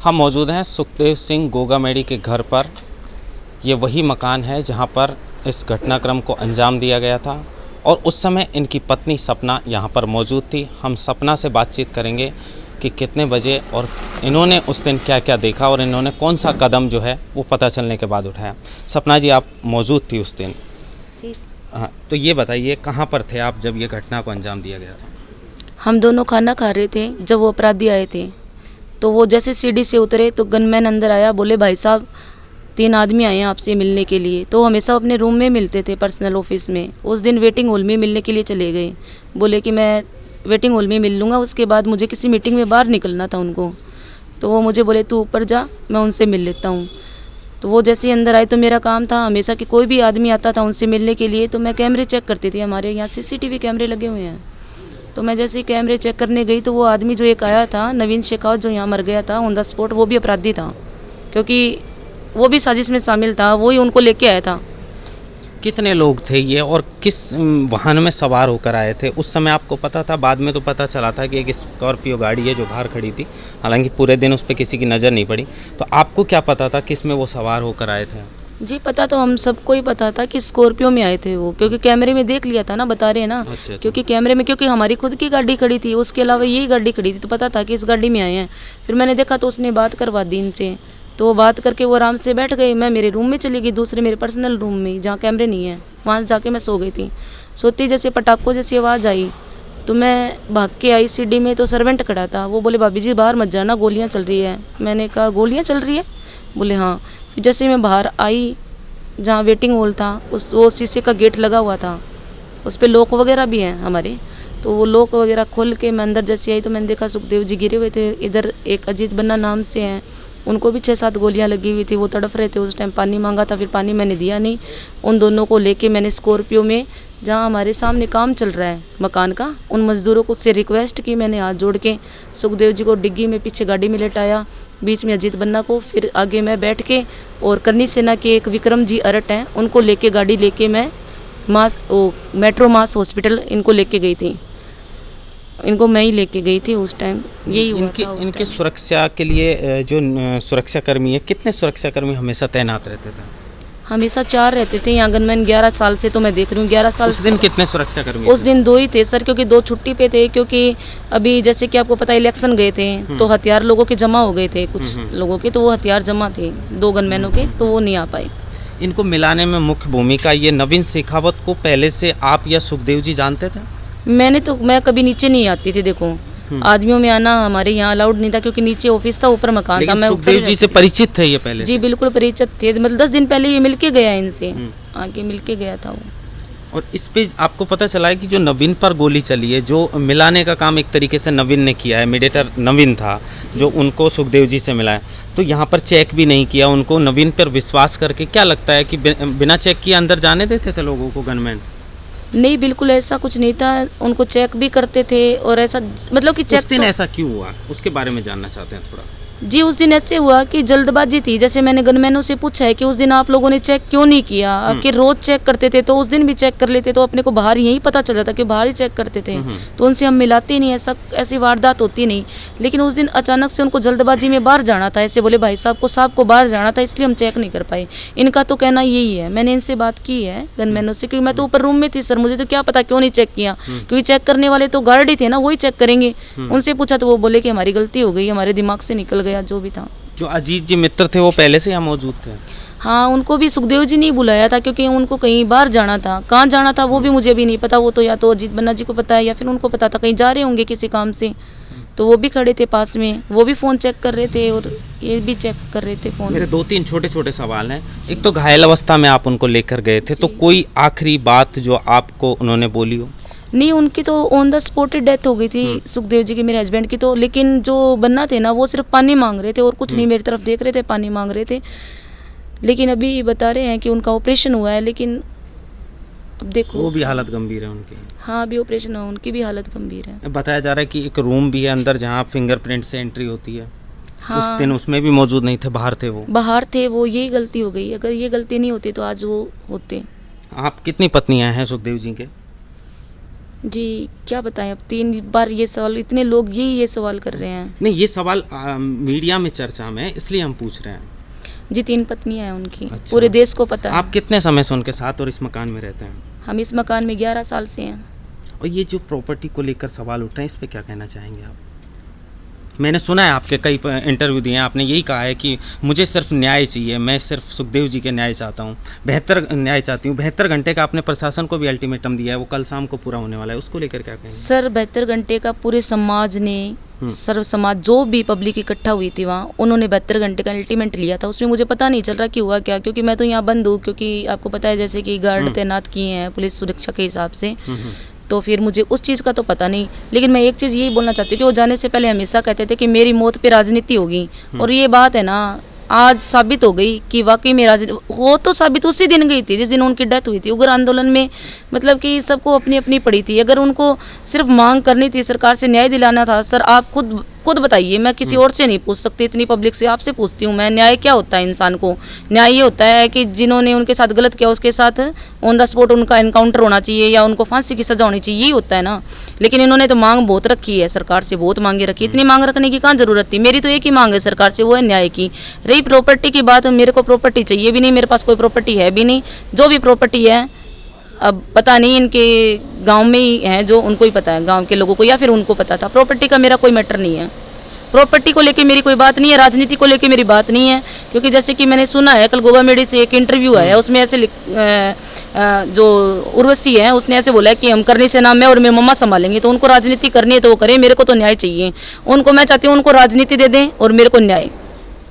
हम मौजूद हैं सुखदेव सिंह गोगामेडी के घर पर। ये वही मकान है जहां पर इस घटनाक्रम को अंजाम दिया गया था और उस समय इनकी पत्नी सपना यहां पर मौजूद थी। हम सपना से बातचीत करेंगे कि कितने बजे और इन्होंने उस दिन क्या क्या देखा और इन्होंने कौन सा कदम जो है वो पता चलने के बाद उठाया। सपना जी, आप मौजूद थी उस दिन? जी। हाँ, तो ये बताइए कहाँ पर थे आप जब ये घटना को अंजाम दिया गया था? हम दोनों खाना खा रहे थे जब वो अपराधी आए थे। तो वो जैसे सीढ़ी से उतरे तो गनमैन अंदर आया, बोले भाई साहब 3 आदमी आए हैं आपसे मिलने के लिए। तो हमेशा अपने रूम में मिलते थे, पर्सनल ऑफिस में। उस दिन वेटिंग हॉल में मिलने के लिए चले गए। बोले कि मैं वेटिंग हॉल में मिल लूँगा, उसके बाद मुझे किसी मीटिंग में बाहर निकलना था उनको। तो वो मुझे बोले तू ऊपर जा, मैं उनसे मिल लेता हूँ। तो वो जैसे ही अंदर आए तो मेरा काम था हमेशा कि कोई भी आदमी आता था उनसे मिलने के लिए तो मैं कैमरे चेक करती थी। हमारे यहाँ CCTV कैमरे लगे हुए हैं। तो मैं जैसे ही कैमरे चेक करने गई तो वो आदमी जो एक आया था, नवीन शेखावत, जो यहाँ मर गया था ऑन द स्पॉट, वो भी अपराधी था, क्योंकि वो भी साजिश में शामिल था। वो ही उनको लेके आया था। कितने लोग थे ये और किस वाहन में सवार होकर आए थे उस समय आपको पता था? बाद में तो पता चला था कि एक स्कॉर्पियो गाड़ी है जो बाहर खड़ी थी, हालांकि पूरे दिन उस पर किसी की नज़र नहीं पड़ी। तो आपको क्या पता था किस में वो सवार होकर आए थे? जी पता तो हम सबको ही पता था कि स्कॉर्पियो में आए थे वो, क्योंकि कैमरे में देख लिया था ना, बता रहे हैं ना। अच्छा। क्योंकि कैमरे में, क्योंकि हमारी खुद की गाड़ी खड़ी थी, उसके अलावा यही गाड़ी खड़ी थी, तो पता था कि इस गाड़ी में आए हैं। फिर मैंने देखा तो उसने बात करवा दी इनसे, तो वो बात करके वो आराम से बैठ गए। मैं मेरे रूम में चली गई, दूसरे मेरे पर्सनल रूम में जहाँ कैमरे नहीं है, वहाँ जाके मैं सो गई थी। सोती जैसे पटाखों जैसी आवाज़ आई तो मैं भाग के आई सीढ़ी में, तो सर्वेंट खड़ा था। वो बोले भाभी जी बाहर मत जाना, गोलियाँ चल रही है। मैंने कहा गोलियाँ चल रही है? बोले हाँ। फिर जैसे मैं बाहर आई, जहाँ वेटिंग हॉल था, वो शीशे का गेट लगा हुआ था, उस पर लॉक वगैरह भी हैं हमारे। तो वो लॉक वगैरह खोल के मैं अंदर जैसे आई तो मैंने देखा सुखदेव जी गिरे हुए थे। इधर एक अजीत बन्ना नाम से हैं, उनको भी 6-7 गोलियां लगी हुई थी। वो तड़फ रहे थे। उस टाइम पानी मांगा था, फिर पानी मैंने दिया नहीं। उन दोनों को लेके मैंने स्कॉर्पियो में, जहाँ हमारे सामने काम चल रहा है मकान का, उन मजदूरों को से रिक्वेस्ट की मैंने हाथ जोड़ के। सुखदेव जी को डिग्गी में पीछे गाड़ी में लेटाया, बीच में अजीत बन्ना को, फिर आगे मैं बैठ के, और करनी सेना के एक विक्रम जी अरट हैं, उनको लेके गाड़ी लेके मैं मेट्रो मास हॉस्पिटल इनको लेके गई थी। इनको मैं ही लेके गई थी उस टाइम। यही हुआ था उस इनके टाइम। सुरक्षा के लिए जो सुरक्षाकर्मी है, कितने सुरक्षाकर्मी हमेशा तैनात रहते थे? हमेशा 4 रहते थे यहाँ गनमैन। 11 साल से तो मैं देख रही हूँ, 11 साल। उस दिन कितने सुरक्षाकर्मी उस थे? दिन 2 ही थे सर, क्योंकि 2 छुट्टी पे थे। क्योंकि अभी जैसे कि आपको पता है इलेक्शन गए थे तो हथियार लोगों के जमा हो गए थे, कुछ लोगों के, तो वो हथियार जमा थे 2 गनमैनों के, तो वो नहीं आ पाए। इनको मिलाने में मुख्य भूमिका ये नवीन शेखावत को पहले से आप या सुखदेव जी जानते थे? मैं कभी नीचे नहीं आती थी। देखो आदमियों में आना हमारे यहाँ अलाउड नहीं था, क्योंकि नीचे ऑफिस था, ऊपर मकान था। मैं सुखदेव जी से परिचित थे ये पहले? जी बिल्कुल परिचित थे। मतलब 10 दिन पहले ये मिलके गया इनसे, आके मिलके गया था वो। और इस पे आपको पता चला है कि जो नवीन पर गोली चली है, जो मिलाने का काम एक तरीके से नवीन ने किया है, मीडिएटर नवीन था जो उनको सुखदेव जी से मिला है, तो यहाँ पर चेक भी नहीं किया उनको, नवीन पर विश्वास करके। क्या लगता है कि बिना चेक किए अंदर जाने देते थे लोगों को गनमैन? नहीं, बिल्कुल ऐसा कुछ नहीं था। उनको चेक भी करते थे, और ऐसा मतलब कि चेक उस दिन ऐसा क्यों हुआ उसके बारे में जानना चाहते हैं थोड़ा। जी उस दिन ऐसे हुआ कि जल्दबाजी थी। जैसे मैंने गनमैनों से पूछा है कि उस दिन आप लोगों ने चेक क्यों नहीं किया, कि रोज चेक करते थे तो उस दिन भी चेक कर लेते, तो अपने को बाहर यही पता चल जाता कि बाहर ही चेक करते थे, तो उनसे हम मिलाते ही नहीं, ऐसी वारदात होती नहीं। लेकिन उस दिन अचानक से उनको जल्दबाजी में बाहर जाना था, ऐसे बोले भाई साहब को बाहर जाना था, इसलिए हम चेक नहीं कर पाए। इनका तो कहना यही है। मैंने इनसे बात की है गनमैनों से, क्योंकि मैं तो ऊपर रूम में थी सर, मुझे तो क्या पता क्यों नहीं चेक किया, क्योंकि चेक करने वाले तो गार्ड ही थे ना, वही चेक करेंगे। उनसे पूछा तो वो बोले कि हमारी गलती हो गई, हमारे दिमाग से निकल गया जो भी था। जो अजीत जी मित्र थे वो पहले से यहाँ मौजूद थे? हाँ, उनको भी सुखदेव जी ने बुलाया था, क्योंकि उनको कहीं बाहर जाना था। कहाँ जाना था वो भी मुझे भी नहीं पता, वो तो या तो अजीत बन्ना जी को पता है या फिर उनको पता था, कहीं जा रहे होंगे किसी काम से। तो वो भी खड़े थे पास में, वो भी फ़ोन चेक कर रहे थे और ये भी चेक कर रहे थे फ़ोन। मेरे 2-3 छोटे सवाल हैं। एक तो घायल अवस्था में आप उनको लेकर गए थे, तो कोई आखिरी बात जो आपको उन्होंने बोली हो? नहीं, उनकी तो ऑन द स्पॉट डेथ हो गई थी सुखदेव जी की, मेरे हस्बैंड की तो। लेकिन जो बन्ना थे ना, वो सिर्फ पानी मांग रहे थे और कुछ नहीं, मेरी तरफ देख रहे थे, पानी मांग रहे थे। लेकिन अभी बता रहे हैं कि उनका ऑपरेशन हुआ है, लेकिन अब देखो। वो भी हालत गंभीर है उनकी? हाँ, अभी ऑपरेशन हुआ, उनकी भी हालत गंभीर है। बताया जा रहा है कि एक रूम भी है अंदर जहाँ फिंगरप्रिंट से एंट्री होती है। हाँ, उस दिन उसमें भी मौजूद नहीं थे, बाहर थे वो? बाहर थे वो, यही गलती हो गई। अगर ये गलती नहीं होती तो आज वो होते। आप कितनी पत्नियां हैं सुखदेव जी के? जी क्या बताएं, अब 3 बार ये सवाल, इतने लोग ये सवाल कर रहे हैं। नहीं, ये सवाल मीडिया में चर्चा में है, इसलिए हम पूछ रहे हैं। जी 3 पत्नियां हैं उनकी। अच्छा। पूरे देश को पता है। आप कितने समय से उनके साथ और इस मकान में रहते हैं? हम इस मकान में 11 साल से हैं। और ये जो प्रॉपर्टी को लेकर सवाल उठ रहे हैं, इस पे क्या कहना चाहेंगे आप? मैंने सुना है आपके कई इंटरव्यू दिए हैं, आपने यही कहा है कि मुझे सिर्फ न्याय चाहिए, मैं सिर्फ सुखदेव जी के न्याय चाहता हूँ, बेहतर न्याय चाहती हूँ। 72 घंटे का आपने प्रशासन को भी अल्टीमेटम दिया है, वो कल शाम को पूरा होने वाला है, उसको लेकर क्या कहेंगे? सर 72 घंटे का पूरे समाज ने, सर्व समाज जो भी पब्लिक इकट्ठा हुई थी वहाँ, उन्होंने 72 घंटे का अल्टीमेट लिया था। उसमें मुझे पता नहीं चल रहा कि हुआ क्या, क्योंकि मैं तो यहाँ बंद हूँ, क्योंकि आपको पता है जैसे कि गार्ड तैनात किए हैं पुलिस सुरक्षा के हिसाब से, तो फिर मुझे उस चीज़ का तो पता नहीं। लेकिन मैं एक चीज़ यही बोलना चाहती हूँ कि वो जाने से पहले हमेशा कहते थे कि मेरी मौत पे राजनीति होगी, और ये बात है ना आज साबित हो गई कि वाकई में राजनीति हो, तो साबित उसी दिन गई थी जिस दिन उनकी डेथ हुई थी। उग्र आंदोलन में मतलब कि सबको अपनी अपनी पड़ी थी। अगर उनको सिर्फ मांग करनी थी, सरकार से न्याय दिलाना था, सर आप खुद बताइए, मैं किसी और से नहीं पूछ सकती, इतनी पब्लिक से आपसे पूछती हूँ मैं, न्याय क्या होता है इंसान को? न्याय ये होता है कि जिन्होंने उनके साथ गलत किया उसके साथ ऑन द स्पॉट उनका एनकाउंटर होना चाहिए या उनको फांसी की सजा होनी चाहिए, यही होता है ना। लेकिन इन्होंने तो मांग बहुत रखी है, सरकार से बहुत मांगे रखी। इतनी मांग रखने की कहाँ जरूरत थी? मेरी तो एक ही मांग है सरकार से, वो है न्याय की। रही प्रॉपर्टी की बात, मेरे को प्रॉपर्टी चाहिए भी नहीं, मेरे पास कोई प्रॉपर्टी है भी नहीं। जो भी प्रॉपर्टी है अब पता नहीं इनके गांव में ही है, जो उनको ही पता है, गांव के लोगों को, या फिर उनको पता था। प्रॉपर्टी का मेरा कोई मैटर नहीं है, प्रॉपर्टी को लेके मेरी कोई बात नहीं है, राजनीति को लेके मेरी बात नहीं है। क्योंकि जैसे कि मैंने सुना है, कल गोगा मेडी से एक इंटरव्यू आया, उसमें ऐसे जो उर्वशी है उसने ऐसे बोला है कि हम करनी से ना मैं और मेरी मम्मा संभालेंगे। तो उनको राजनीति करनी है तो वो करें, मेरे को तो न्याय चाहिए। उनको मैं चाहती हूँ उनको राजनीति दे दें और मेरे को न्याय,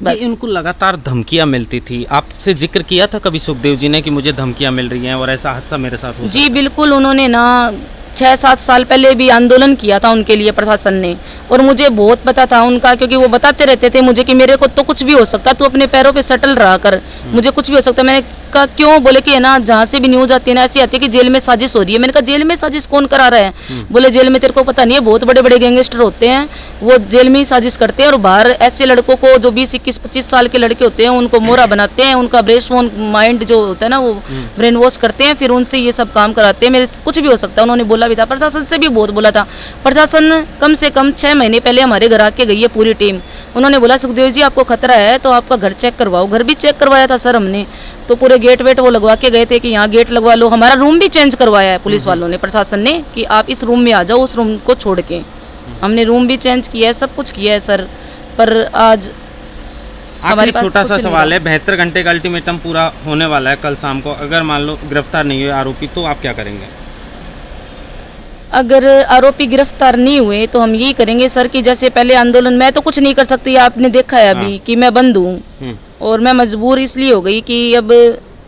बस। उनको लगातार धमकियां मिलती थी, आपसे जिक्र किया था कभी सुखदेव जी ने कि मुझे धमकियां मिल रही हैं और ऐसा हादसा मेरे साथ हो? जी बिल्कुल, उन्होंने ना 6-7 साल पहले भी आंदोलन किया था उनके लिए प्रशासन ने, और मुझे बहुत पता था उनका, क्योंकि वो बताते रहते थे मुझे कि मेरे को तो कुछ भी हो सकता, तू अपने पैरों पे सेटल रहा कर, मुझे कुछ भी हो सकता। मैंने कहा क्यों? बोले कि है ना जहाँ से भी न्यूज आती है ना ऐसी आती है कि जेल में साजिश हो रही है। मैंने कहा जेल में साजिश कौन करा रहा है? बोले जेल में तेरे को पता नहीं है, बहुत बड़े बड़े गैंगस्टर होते हैं, वो जेल में ही साजिश करते हैं, और बाहर ऐसे लड़कों को जो 20, 21, 25 साल के लड़के होते हैं उनको मोहरा बनाते हैं, उनका ब्रेन माइंड जो होता है ना वो ब्रेन वॉश करते हैं, फिर उनसे ये सब काम कराते हैं। मेरे कुछ भी हो सकता है, उन्होंने बोला भी था। प्रशासन से भी बहुत बोला था। प्रशासन कम से कम 6 महीने पहले हमारे घर आके गई है पूरी टीम। उन्होंने बोला सुखदेव जी आपको खतरा है तो आपका घर चेक करवाओ। घर भी चेक करवाया था सर हमने, तो पूरे गेट वेट वो लगवा के गए थे कि यहाँ गेट लगवा लो। हमारा रूम भी चेंज करवाया है पुलिस वालों ने, प्रशासन ने, कि आप इस रूम में आ जाओ, उस रूम को छोड़ के। हमने रूम भी चेंज किया है, सब कुछ किया है सर, पर आज हमारे पास छोटा सा सवाल है, 72 घंटे का अल्टीमेटम पूरा होने वाला है कल शाम को, अगर मान लो गिरफ्तार नहीं हुए आरोपी तो आप क्या करेंगे? अगर आरोपी गिरफ्तार नहीं हुए तो हम यही करेंगे सर कि जैसे पहले आंदोलन, मैं तो कुछ नहीं कर सकती, आपने देखा है अभी कि मैं बंद हूँ, और मैं मजबूर इसलिए हो गई कि अब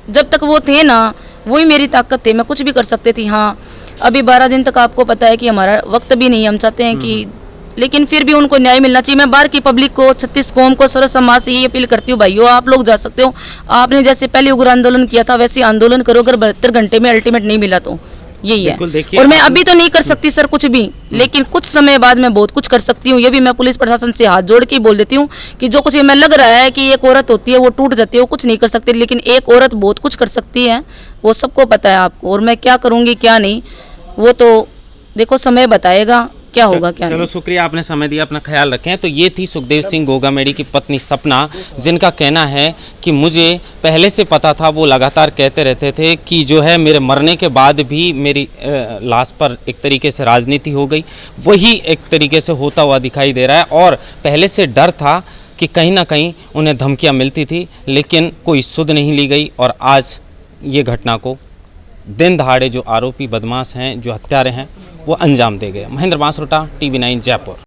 जब तक वो थे ना वही मेरी ताकत थे, मैं कुछ भी कर सकती थी। हाँ अभी 12 दिन तक आपको पता है कि हमारा वक्त भी नहीं, हम चाहते हैं कि, लेकिन फिर भी उनको न्याय मिलना चाहिए। मैं बाहर की पब्लिक को, 36 कौम को, सर्व समाज से यही अपील करती हूँ, भाइयों आप लोग जा सकते हो, आपने जैसे पहले उग्र आंदोलन किया था वैसे आंदोलन करो। अगर 72 घंटे में अल्टीमेट नहीं मिला तो यही है। और मैं अभी तो नहीं कर सकती सर कुछ भी, लेकिन कुछ समय बाद मैं बहुत कुछ कर सकती हूँ। ये भी मैं पुलिस प्रशासन से हाथ जोड़ के बोल देती हूँ कि जो कुछ मैं लग रहा है कि एक औरत होती है वो टूट जाती है, वो कुछ नहीं कर सकती, लेकिन एक औरत बहुत कुछ कर सकती है, वो सबको पता है आपको। और मैं क्या करूँगी क्या नहीं वो तो देखो समय बताएगा क्या होगा क्या चलो नहीं। शुक्रिया, आपने समय दिया, अपना ख्याल रखें। तो ये थी सुखदेव सिंह गोगामेडी की पत्नी सपना, जिनका कहना है कि मुझे पहले से पता था, वो लगातार कहते रहते थे कि जो है मेरे मरने के बाद भी मेरी लाश पर एक तरीके से राजनीति हो गई, वही एक तरीके से होता हुआ दिखाई दे रहा है। और पहले से डर था कि कहीं ना कहीं उन्हें धमकियाँ मिलती थी, लेकिन कोई सुध नहीं ली गई, और आज ये घटना को दिन दहाड़े जो आरोपी बदमाश हैं, जो हत्यारे हैं, वो अंजाम दे गए। महेंद्र बांसरोटा, TV9 जयपुर।